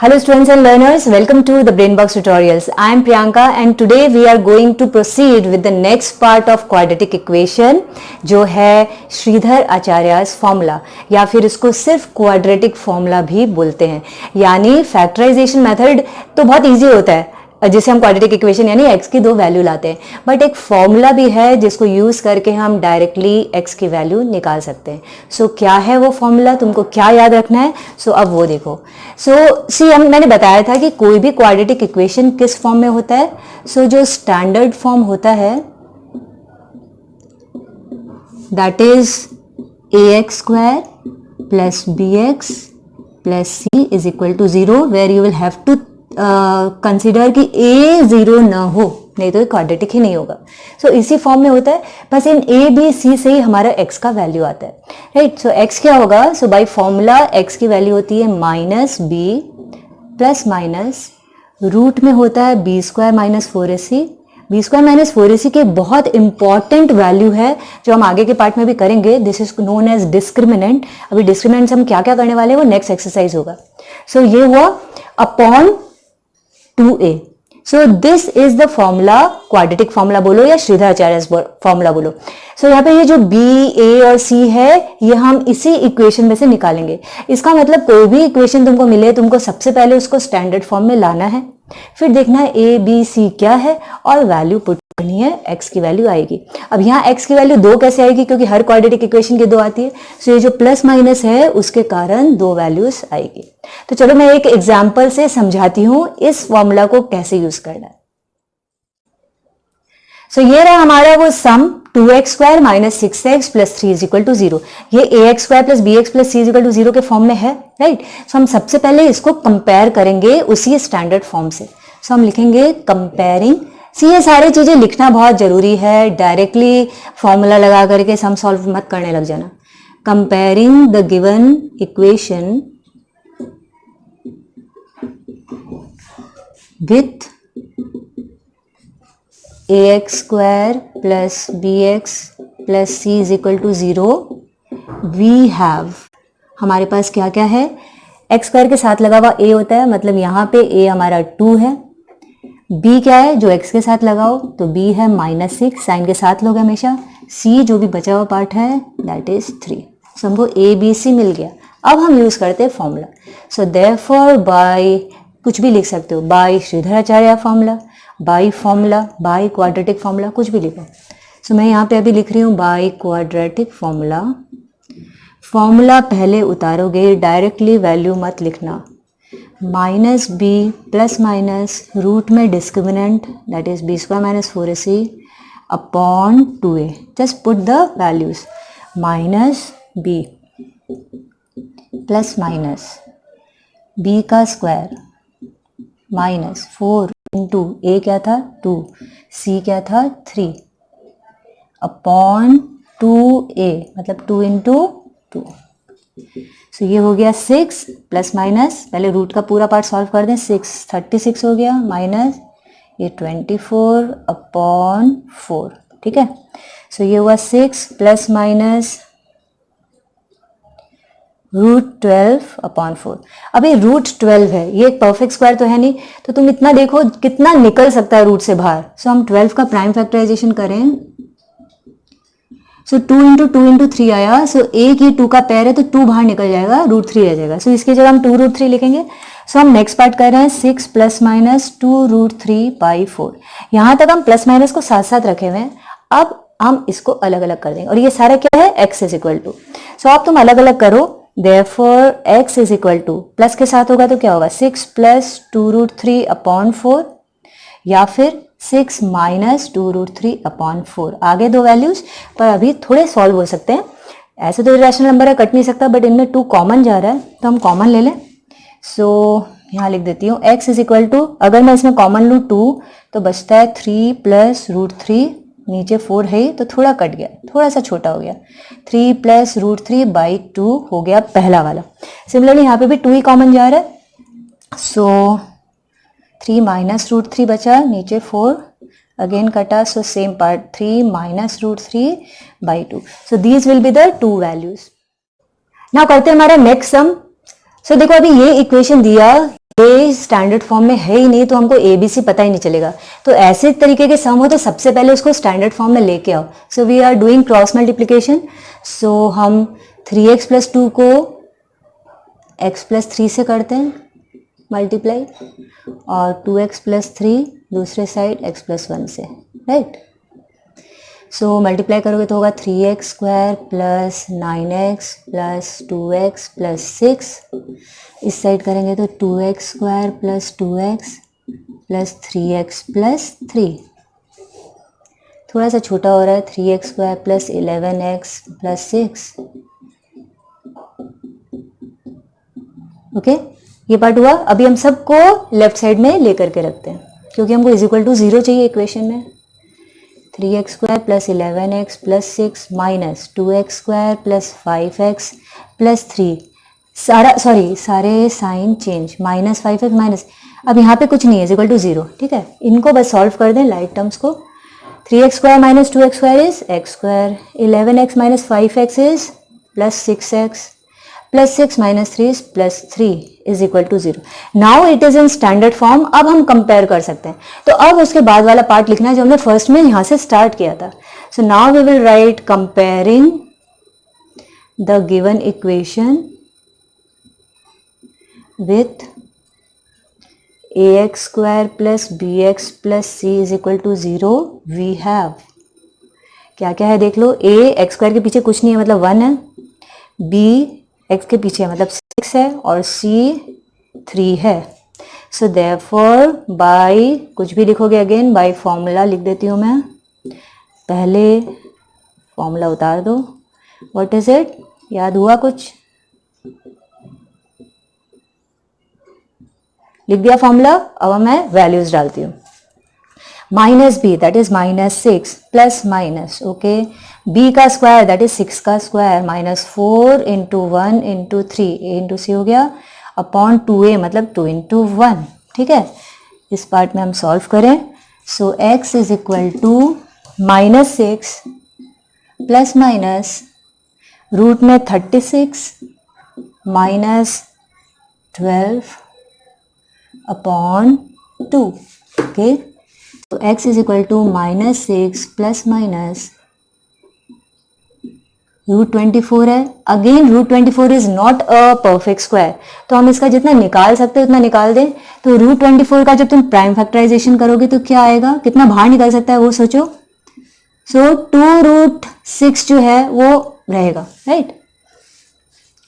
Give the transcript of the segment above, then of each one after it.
Hello students and learners, welcome to the BrainBox tutorials. I am Priyanka and today we are going to proceed with the next part of quadratic equation जो है Shridhar आचार्य's formula या फिर इसको सिर्फ quadratic formula भी बोलते हैं। यानी फैक्टराइजेशन मेथड तो बहुत इजी होता है जिसे हम क्वाड्रेटिक इक्वेशन यानी x की दो वैल्यू लाते हैं, बट एक फॉर्मूला भी है जिसको यूज करके हम डायरेक्टली x की वैल्यू निकाल सकते हैं। सो क्या है वो फॉर्मूला, तुमको क्या याद रखना है? अब वो देखो। मैंने बताया था कि कोई भी क्वाड्रेटिक इक्वेशन किस फॉर्म में होता है। जो स्टैंडर्ड फॉर्म होता है that is ax square plus bx plus c is equal to 0, where you will have to consider कि a 0 ना हो, नहीं तो क्वाड्रेटिक ही नहीं होगा। इसी फॉर्म में होता है, बस इन a b c से ही हमारा x का वैल्यू आता है, राइट। x क्या होगा? बाय फॉर्मूला x की वैल्यू होती है minus b plus minus root में होता है b square minus 4ac। b square minus 4ac के बहुत इंपॉर्टेंट वैल्यू है जो हम आगे के पार्ट में भी करेंगे। This is known as discriminant. अभी डिस्क्रिमिनेंट से हम क्या क्या करने वाले हैं वो नेक्स्ट एक्सरसाइज होगा। ये हुआ upon 2a। This is the formula, quadratic formula बोलो या श्रीधर आचार्य फॉर्मूला बोलो। यहाँ पे ये जो b, a और c है ये हम इसी इक्वेशन में से निकालेंगे। इसका मतलब कोई भी इक्वेशन तुमको मिले, तुमको सबसे पहले उसको स्टैंडर्ड फॉर्म में लाना है, फिर देखना है a b c क्या है और वैल्यू पुट करनी है, x की वैल्यू आएगी। अब यहाँ x की वैल्यू 2 कैसे आएगी? क्योंकि हर क्वाड्रेटिक इक्वेशन की 2 आती है। ये जो प्लस माइनस है उसके कारण 2 वैल्यूज आएगी। तो चलो मैं एक एग्जांपल से समझाती हूँ इस फॉर्मूला को कैसे यूज करना है। ये रहा हमारा वो sum 2x square minus 6x plus 3 is equal to 0। ये ax square plus bx plus c is equal to 0 के फॉर्म में है, राइट। हम सबसे पहले इसको कंपेयर करेंगे उसी स्टैंडर्ड फॉर्म से। हम लिखेंगे कंपेयरिंग। ये सारी चीजें लिखना बहुत जरूरी है, डायरेक्टली फॉर्मूला लगा करके सम सॉल्व मत करने लग जाना। Comparing the given equation with ax square plus bx plus c is equal to 0, we have, हमारे पास क्या क्या है? x स्क्वायर के साथ लगा हुआ a होता है, मतलब यहाँ पे a हमारा 2 है। b क्या है? जो x के साथ लगाओ तो b है -6, साइन के साथ लोगे हमेशा। c जो भी बचा हुआ पार्ट है दैट इज 3। हमको a b c मिल गया। अब हम यूज करते हैं फॉर्मूला। देयरफॉर बाय कुछ भी लिख सकते हो, by Shridhar Acharya formula, by formula, by quadratic formula, कुछ भी लिखो। मैं यहाँ पे अभी लिख रही हूँ बाय क्वाड्रेटिक फॉर्मूला। फॉर्मूला पहले उतारोगे, डायरेक्टली वैल्यू मत लिखना। Minus B plus minus root में discriminant that is b square minus 4ac upon 2a। Just put the values. Minus b plus minus b का स्क्वायर माइनस 4 इंटू a क्या था 2, c क्या था 3 upon 2a मतलब 2 into 2। ये हो गया 6 प्लस माइनस, पहले रूट का पूरा पार्ट सॉल्व कर दें। 36 हो गया माइनस ये 24 अपॉन 4, ठीक है। ये हुआ 6 प्लस माइनस रूट 12 अपॉन 4। अभी रूट 12 है, ये एक परफेक्ट स्क्वायर तो है नहीं, तो तुम इतना देखो कितना निकल सकता है रूट से बाहर। हम 12 का प्राइम फैक्टराइजेशन करें। 2 इंटू 2 इंटू 3 आया। एक ही 2 का पेयर है तो 2 बाहर निकल जाएगा, रूट 3 रह जाएगा। इसकी जगह हम 2 रूट 3 लिखेंगे। हम नेक्स्ट पार्ट कर रहे हैं 6 प्लस माइनस 2 रूट 3 बाई 4। यहाँ तक हम प्लस माइनस को साथ साथ रखे हुए हैं। अब हम इसको अलग अलग कर देंगे और ये सारा क्या है? x is equal to. अब तुम अलग अलग करो। Therefore x is equal to, plus के साथ होगा तो क्या होगा? 6 प्लस 2 रूट 3 अपॉन 4 या फिर 6 माइनस 2 रूट 3 अपॉन 4। आगे 2 वैल्यूज पर अभी थोड़े सॉल्व हो सकते हैं। ऐसे तो इरेशनल नंबर है, कट नहीं सकता, बट इनमें 2 कॉमन जा रहा है तो हम कॉमन ले लें। यहाँ लिख देती हूँ x इज इक्वल टू, अगर मैं इसमें कॉमन लूँ 2 तो बचता है 3 प्लस रूट 3, नीचे 4 है तो थोड़ा कट गया, थोड़ा सा छोटा हो गया। 3 प्लस रूट 3 बाई 2 हो गया पहला वाला। सिमिलरली यहाँ पे भी 2 ही कॉमन जा रहा है। 3 माइनस रूट 3 बचा, नीचे 4 अगेन कटा, same part 3 minus root 3 by 2। These will be the 2 values. Now करते हैं हमारा नेक्स्ट सम। देखो अभी ये इक्वेशन दिया, ए स्टैंडर्ड फॉर्म में है ही नहीं तो हमको ए बी सी पता ही नहीं चलेगा। तो ऐसे तरीके के सम हो तो सबसे पहले उसको स्टैंडर्ड फॉर्म में लेके आओ। So we are doing cross multiplication. So हम 3x + 2 को x + 3 से करते हैं मल्टीप्लाई, और 2x + 3 दूसरे साइड x + 1 से, राइट। सो मल्टीप्लाई करोगे तो होगा 3x² + 9x + 2x + 6। इस साइड करेंगे तो 2x² + 2x + 3x + 3। थोड़ा सा छोटा हो रहा है, 3x² + 11x + 6। ओके, ये पार्ट हुआ। अभी हम सबको लेफ्ट साइड में लेकर के रखते हैं क्योंकि हमको = 0 चाहिए इक्वेशन में। 3x² + 11x + 6 minus 2x² + 5x + 3। सारे साइन चेंज, -5x माइनस, अब यहाँ पे कुछ नहीं है, = 0, ठीक है। इनको बस सॉल्व कर दें लाइट टर्म्स को। 3x² - 2x² is x², 11x - 5x is +6x, +6 - 3 is +3 is equal to 0. Now it is in standard form. अब हम कंपेयर कर सकते हैं। तो अब उसके बाद वाला पार्ट लिखना है जो हमने फर्स्ट में यहाँ से स्टार्ट किया था। So now we will write comparing the given equation with ax² plus bx plus c is equal to 0. We have क्या क्या है देख लो। a x² के पीछे कुछ नहीं है मतलब 1 है, b x के पीछे मतलब 6 है, और c 3 है। सो देयरफॉर बाय कुछ भी लिखोगे अगेन बाय फॉर्मूला लिख देती हूँ मैं। पहले फॉर्मूला उतार दो। व्हाट इज इट, याद हुआ कुछ? लिख दिया फॉर्मूला। अब मैं वैल्यूज डालती हूँ। -b that is -6 plus minus, okay, b का स्क्वायर दैट इज 6 का स्क्वायर -4 × 1 × 3, a × c हो गया, अपॉन 2a मतलब 2 × 1, ठीक है। इस पार्ट में हम सॉल्व करें। So x is equal to -6 plus minus root में 36 -12 अपॉन 2, ओके। तो x is equal to -6 plus minus √24 है। Again √24 is not a perfect square, तो हम इसका जितना निकाल सकते हैं उतना निकाल दें। तो √24 का जब तुम प्राइम फैक्टराइजेशन करोगे तो क्या आएगा, कितना बाहर निकल सकता है वो सोचो। सो 2√6 जो है वो रहेगा, राइट,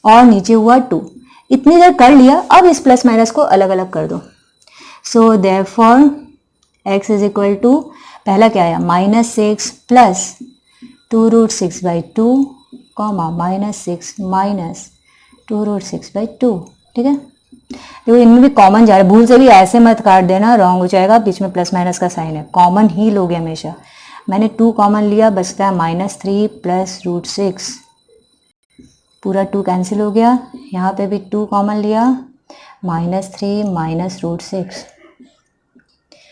और नीचे हुआ 2। इतनी देर कर लिया, अब इस प्लस माइनस को अलग अलग कर दो। So therefore x is equal to, पहला क्या आया -6 प्लस 2√6/2 कॉमा -6 माइनस 2√6/2, ठीक है। देखो इनमें भी कॉमन जा रहा है, भूल से भी ऐसे मत काट देना, रॉन्ग हो जाएगा। बीच में प्लस माइनस का साइन है, कॉमन ही लोगे हमेशा। मैंने 2 कॉमन लिया, बचता है -3 प्लस √6, पूरा 2 कैंसिल हो गया। यहाँ पे भी 2 कॉमन लिया, -3 माइनस √6,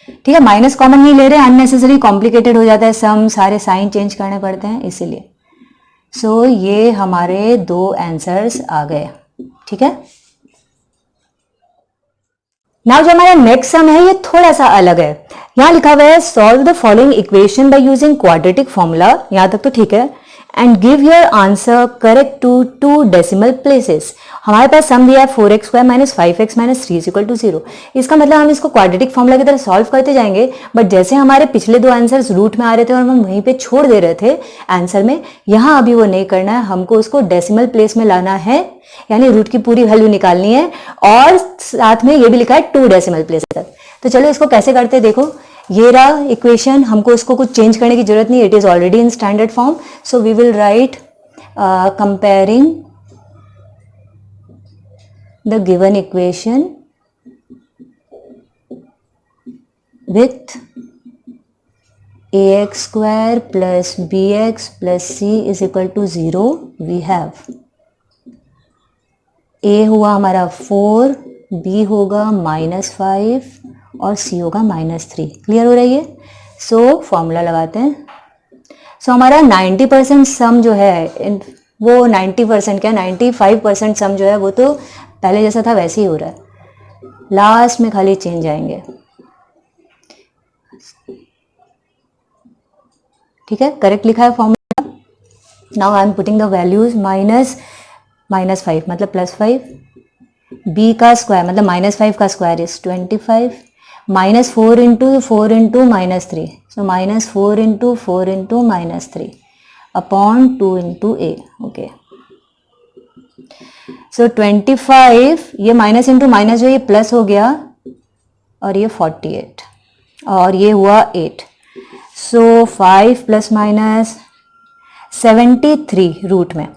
ठीक है। माइनस कॉमन नहीं ले रहे, अननेसेसरी कॉम्प्लिकेटेड हो जाता है सम, सारे साइन चेंज करने पड़ते हैं इसीलिए। सो ये हमारे 2 आंसर्स आ गए, ठीक है। नाउ जो हमारा नेक्स्ट सम है ये थोड़ा सा अलग है। यहां लिखा हुआ है solve the following equation by using quadratic formula, यहां तक तो ठीक है, and give your answer correct to 2 decimal places. हमारे पास सम दिया है 4x² - 5x - 3 is equal to 0। इसका मतलब हम इसको क्वाड्रेटिक फॉर्मूला की तरह सॉल्व करते जाएंगे, बट जैसे हमारे पिछले 2 आंसर्स रूट में आ रहे थे और हम वहीं पे छोड़ दे रहे थे आंसर में, यहाँ अभी वो नहीं करना है, हमको उसको डेसिमल प्लेस में लाना है, यानी रूट की पूरी वैल्यू निकालनी है, और साथ में ये भी लिखा है 2 डेसिमल प्लेस तक। तो चलो इसको कैसे करते हैं, देखो ये रहा इक्वेशन, हमको इसको कुछ चेंज करने की जरूरत नहीं, it is already in standard form. So we will write comparing the given equation with ax² plus bx plus c is equal to 0. We have a हुआ हमारा 4, b होगा -5 और c होगा -3। क्लियर हो रही है? सो फॉर्मूला लगाते हैं। सो हमारा 90% सम जो है वो 90% क्या 95% सम जो है वो तो पहले जैसा था वैसे ही हो रहा है। लास्ट में खाली चेंज आएंगे, ठीक है, करेक्ट लिखा है formula. Now I am putting the values, -5 मतलब +5, b का स्क्वायर मतलब -5 का square is 25, -4 into 4 into -3, so -4 into 4 into -3 upon 2 into a, okay. So 25, ये माइनस इंटू माइनस जो ये प्लस हो गया, और ये 48 और ये हुआ 8, सो 5 + -73 रूट में।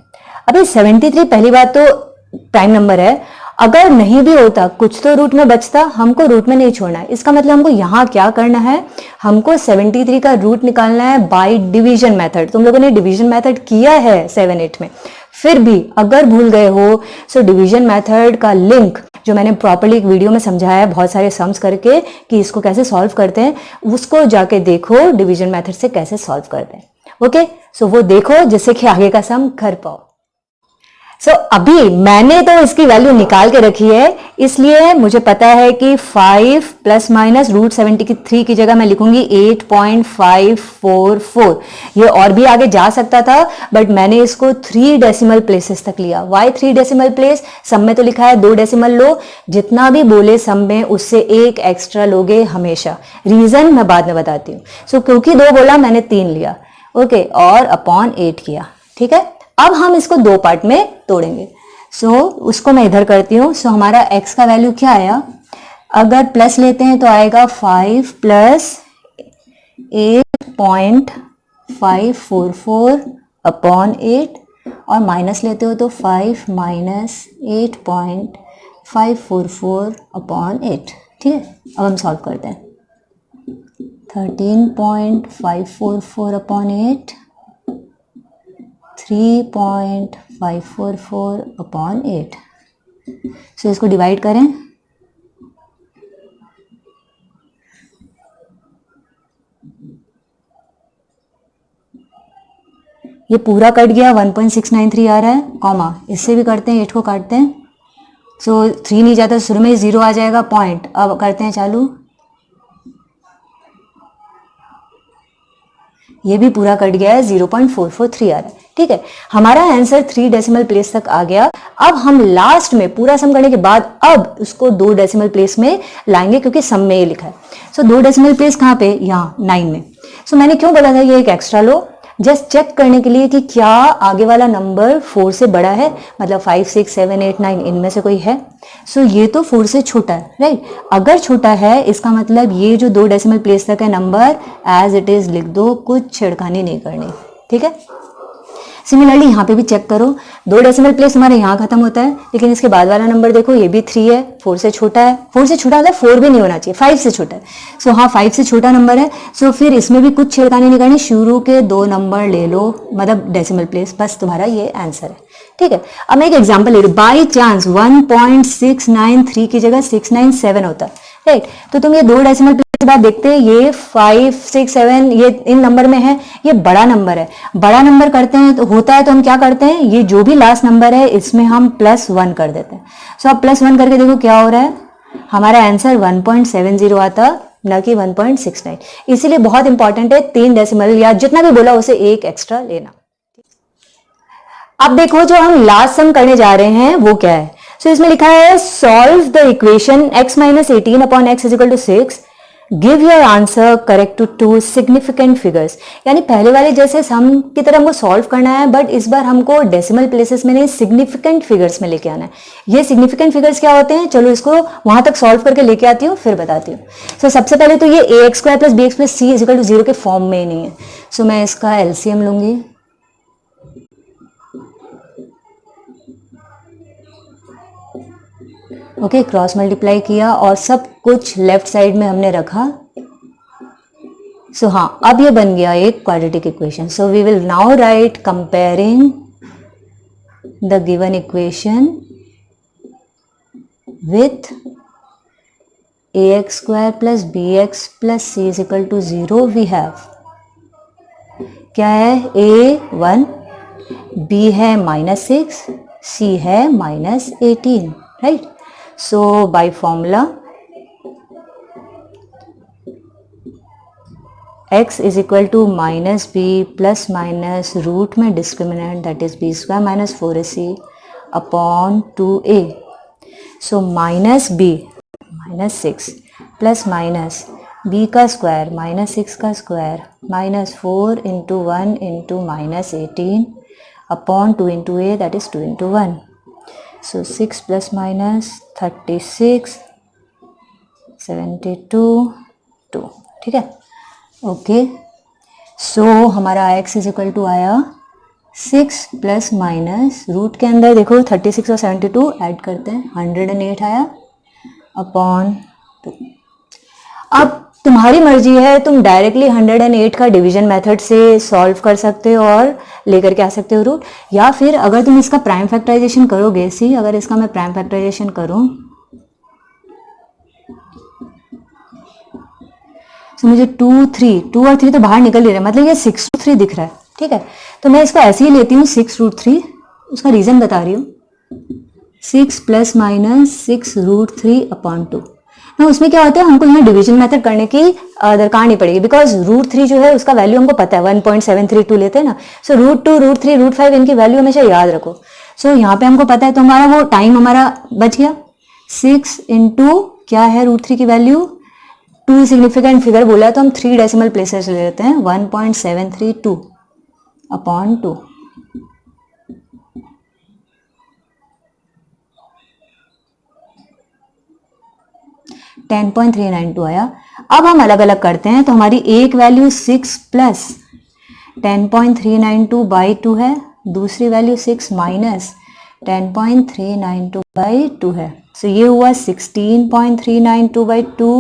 अभी 73 पहली बात तो प्राइम नंबर है, अगर नहीं भी होता कुछ तो रूट में बचता, हमको रूट में नहीं छोड़ना है। इसका मतलब हमको यहाँ क्या करना है, हमको 73 का रूट निकालना है बाय डिवीजन मेथड। तुम लोगों ने डिवीजन मेथड किया है 7, 8 में, फिर भी अगर भूल गए हो सो डिवीजन मेथड का लिंक जो मैंने प्रॉपर्ली एक वीडियो में समझाया है बहुत सारे सम्स करके कि इसको कैसे सॉल्व करते हैं, उसको जाके देखो डिवीजन मेथड से कैसे सॉल्व करते हैं। ओके, सो वो देखो जिससे कि आगे का सम कर पाओ। सो अभी मैंने तो इसकी वैल्यू निकाल के रखी है, इसलिए मुझे पता है कि 5 ± √73 की जगह मैं लिखूंगी 8.544। ये और भी आगे जा सकता था, बट मैंने इसको 3 डेसिमल प्लेसेस तक लिया। Y 3 decimal place? सम में तो लिखा है 2 डेसिमल लो, जितना भी बोले सम में उससे 1 एक्स्ट्रा लोगे हमेशा। रीजन मैं बाद में बताती हूँ। सो क्योंकि 2 बोला मैंने 3 लिया, ओके, और अपॉन 8 किया, ठीक है। अब हम इसको 2 पार्ट में तोड़ेंगे। सो उसको मैं इधर करती हूँ। सो हमारा x का वैल्यू क्या आया, अगर प्लस लेते हैं तो आएगा 5 + 8.544 अपॉन 8, और माइनस लेते हो तो 5 - 8.544 अपॉन 8, ठीक है। अब हम सॉल्व करते हैं। 13.544 अपॉन 8, 3.544 अपॉन 8। सो इसको डिवाइड करें, ये पूरा कट गया, 1.693 आ रहा है, कॉमा इससे भी करते हैं, 8 को काटते हैं। सो 3 नहीं जाता, शुरू में 0 आ जाएगा, पॉइंट। अब करते हैं चालू, ये भी पूरा कट गया है, 0.443 आ रहा है, ठीक है। हमारा आंसर 3 डेसिमल प्लेस तक आ गया। अब हम लास्ट में पूरा सम करने के बाद अब उसको 2 डेसिमल प्लेस में लाएंगे, क्योंकि सम में ये लिखा है। सो 2 डेसिमल प्लेस कहाँ पे, यहाँ 9 में। सो मैंने क्यों बोला था ये एक एक्स्ट्रा लो, जस्ट चेक करने के लिए कि क्या आगे वाला नंबर 4 से बड़ा है, मतलब 5, 6, 7, 8, 9 इनमें से कोई है। सो ये तो 4 से छोटा है, राइट। अगर छोटा है इसका मतलब ये जो 2 डेसिमल प्लेस तक है नंबर एज इट इज लिख दो, कुछ छिड़खानी नहीं करनी, ठीक है। सिमिलरली यहाँ पे भी चेक करो, 2 डेसिमल प्लेस हमारे यहाँ खत्म होता है, लेकिन इसके बाद वाला नंबर देखो, ये भी 3 है, 4 से छोटा है। 4 से छोटा मतलब 4 भी नहीं होना चाहिए, 5 से छोटा है। सो हाँ, 5 से छोटा नंबर है। सो फिर इसमें भी कुछ छेड़खानी नहीं करनी, शुरू के 2 नंबर ले लो, मतलब डेसिमल प्लेस, बस तुम्हारा ये आंसर है, ठीक है। अब मैं एक एग्जाम्पल ले रही हूँ, बाई चांस 1.693 की जगह 697 होता है, राइट। तो तुम ये 2 डेसिमल प्लेस के बाद देखते हैं, ये 5, 6, 7 ये इन नंबर में है, ये बड़ा नंबर है। बड़ा नंबर करते हैं तो होता है, तो हम क्या करते हैं, ये जो भी लास्ट नंबर है इसमें हम +1 कर देते हैं। सो अब +1 करके देखो क्या हो रहा है, हमारा आंसर 1.70 आता, न कि 1.69। इसीलिए बहुत इंपॉर्टेंट है 3 डेसिमल या जितना भी बोला उसे 1 एक्स्ट्रा लेना। अब देखो जो हम लास्ट सम करने जा रहे हैं वो क्या है। सो इसमें लिखा है solve the equation x - 18 upon x = 6, give your answer correct to 2 significant figures. यानी पहले वाले जैसे सम की तरह हमको सॉल्व करना है, बट इस बार हमको डेसिमल प्लेसेस में नहीं, सिग्निफिकेंट फिगर्स में लेके आना है। ये सिग्निफिकेंट फिगर्स क्या होते हैं, चलो इसको वहां तक सॉल्व करके लेके आती हूँ, फिर बताती हूँ। सो सबसे पहले तो ये ax² + bx + c = 0 के फॉर्म में ही नहीं है। सो मैं इसका एलसीएम लूंगी, ओके, क्रॉस मल्टीप्लाई किया और सब कुछ लेफ्ट साइड में हमने रखा। सो हाँ, अब ये बन गया एक quadratic equation. So we will now write comparing the given equation with ax² + bx + c = 0 we have, क्या है, a1, b है -6, c है -18, right. So by formula x is equal to minus B plus minus root में discriminant that is B square minus 4ac upon 2a. So minus B minus 6 plus minus b का square minus 6 का square minus 4 into 1 into minus 18 upon 2 into a that is 2 into 1. So 6 plus minus 36 72 2. ठीक है, okay. सो हमारा x is equal to आया 6 plus minus root के अंदर देखो 36 और 72 ऐड करते हैं 108 आया अपॉन 2. अब तुम्हारी मर्जी है, तुम डायरेक्टली 108 का डिवीजन मेथड से सॉल्व कर सकते हो और लेकर के आ सकते हो रूट, या फिर अगर तुम इसका प्राइम फैक्टराइजेशन करोगे, सी अगर इसका मैं प्राइम फैक्टराइजेशन करूं तो मुझे 2 और 3 तो बाहर निकल ही रहा है, मतलब ये 6√3 दिख रहा है. ठीक है, तो मैं इसको ऐसे ही लेती हूँ 6√3. उसका रीजन बता रही हूँ, 6 प्लस माइनस 6√3 अपॉन 2. ना उसमें क्या होता है, हमको यहाँ डिवीजन मेथड करने की दरकार नहीं पड़ेगी, बिकॉज √3 जो है उसका वैल्यू हमको पता है 1.732 लेते हैं ना. सो √2 √3 √5 इनकी वैल्यू हमेशा याद रखो. सो यहाँ पे हमको पता है, तो हमारा वो टाइम हमारा बच गया. 6 इंटू क्या है √3 की वैल्यू, 2 सिग्निफिकेंट फिगर बोला है तो हम 3 डेसिमल प्लेसेस ले लेते हैं, 1.732 अपॉन 2. 10.392 आया. अब हम अलग अलग करते हैं, तो हमारी एक वैल्यू 6 प्लस 10.392 बाई 2 है, दूसरी वैल्यू 6 माइनस 10.392 बाई 2 है. सो ये हुआ 16.392 by 2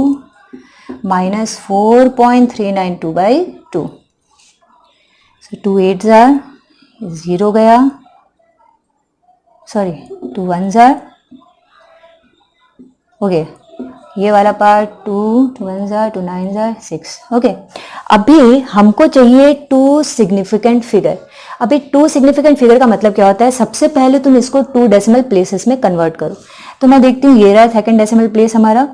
minus 4.392 by 2. So 2 8 jar 0 गया, सॉरी 2 1 जार, ओके ये वाला पार्ट 2 1 जार 2 9 जार 6. ओके, अभी हमको चाहिए 2 सिग्निफिकेंट फिगर. अभी 2 सिग्निफिकेंट फिगर का मतलब क्या होता है, सबसे पहले तुम इसको 2 डेसिमल प्लेसेस में कन्वर्ट करो. तो मैं देखती हूँ ये रहा सेकंड डेसिमल प्लेस हमारा.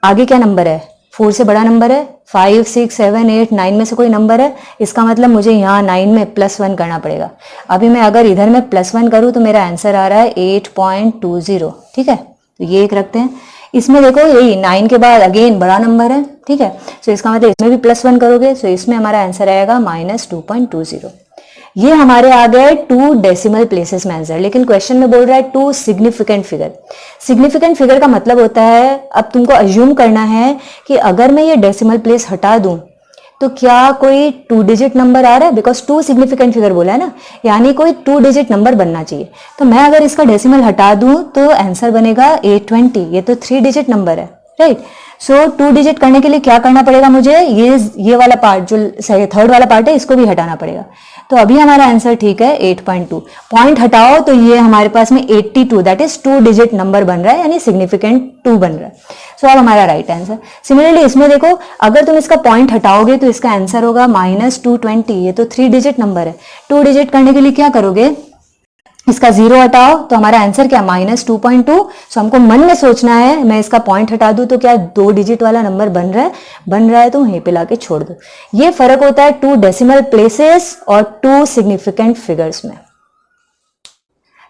आगे क्या नंबर है, 4 से बड़ा नंबर है, 5 6 7 8 9 में से कोई नंबर है, इसका मतलब मुझे यहाँ 9 में +1 करना पड़ेगा. अभी मैं अगर इधर में +1 करूँ तो मेरा आंसर आ रहा है 8.20. ठीक है, तो ये एक रखते हैं. इसमें देखो यही 9 के बाद अगेन बड़ा नंबर है. ठीक है, सो इसका मतलब इसमें भी +1 करोगे, सो इसमें हमारा आंसर आएगा -2.20. ये हमारे आ गए 2 डेसिमल प्लेसेस में आंसर. लेकिन क्वेश्चन में बोल रहा है 2 सिग्निफिकेंट फिगर. सिग्निफिकेंट फिगर का मतलब होता है, अब तुमको अज्यूम करना है कि अगर मैं ये डेसिमल प्लेस हटा दूं तो क्या कोई 2 डिजिट नंबर आ रहा है, बिकॉज 2 सिग्निफिकेंट फिगर बोला है ना, यानी कोई 2 डिजिट नंबर बनना चाहिए. तो मैं अगर इसका डेसिमल हटा दूं तो आंसर बनेगा 820. ये तो 3 डिजिट नंबर है, राइट. सो 2 डिजिट करने के लिए क्या करना पड़ेगा मुझे, ये वाला पार्ट जो थर्ड वाला पार्ट है इसको भी हटाना पड़ेगा. तो अभी हमारा आंसर ठीक है 8.2. पॉइंट हटाओ तो ये हमारे पास में 82 दैट इज 2 डिजिट नंबर बन रहा है, यानी सिग्निफिकेंट 2 बन रहा है. सो अब हमारा राइट आंसर. सिमिलरली इसमें देखो, अगर तुम इसका पॉइंट हटाओगे तो इसका आंसर होगा -220. ये तो 3 डिजिट नंबर है. 2 डिजिट करने के लिए क्या करोगे, इसका 0 हटाओ तो हमारा आंसर क्या -2.2. सो हमको मन में सोचना है, मैं इसका पॉइंट हटा दूं तो क्या 2 डिजिट वाला नंबर बन रहा है तो वहीं पे लाके छोड़ दो. ये फर्क होता है 2 डेसिमल प्लेसेस और 2 सिग्निफिकेंट फिगर्स में.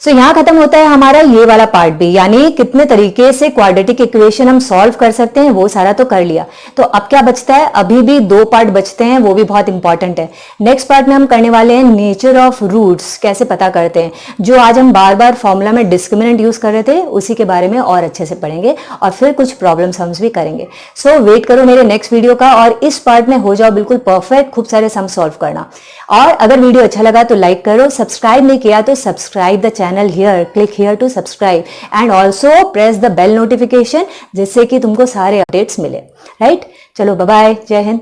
सो यहाँ खत्म होता है हमारा ये वाला पार्ट भी, यानी कितने तरीके से क्वाड्रेटिक इक्वेशन हम सॉल्व कर सकते हैं वो सारा तो कर लिया. तो अब क्या बचता है, अभी भी 2 पार्ट बचते हैं, वो भी बहुत इंपॉर्टेंट है. नेक्स्ट पार्ट में हम करने वाले हैं नेचर ऑफ रूट्स, कैसे पता करते हैं. जो आज हम बार बार फॉर्मूला में डिस्क्रिमिनेंट यूज कर रहे थे उसी के बारे में और अच्छे से पढ़ेंगे, और फिर कुछ प्रॉब्लम सम्स भी करेंगे. सो वेट करो मेरे नेक्स्ट वीडियो का, और इस पार्ट में हो जाओ बिल्कुल परफेक्ट, खूब सारे सम सॉल्व करना. और अगर वीडियो अच्छा लगा तो लाइक करो, सब्सक्राइब नहीं किया तो subscribe the channel here, click here to subscribe, and also press the bell notification, जिससे कि तुमको सारे अपडेट्स मिले. राइट, चलो बाय बाय, जय हिंद.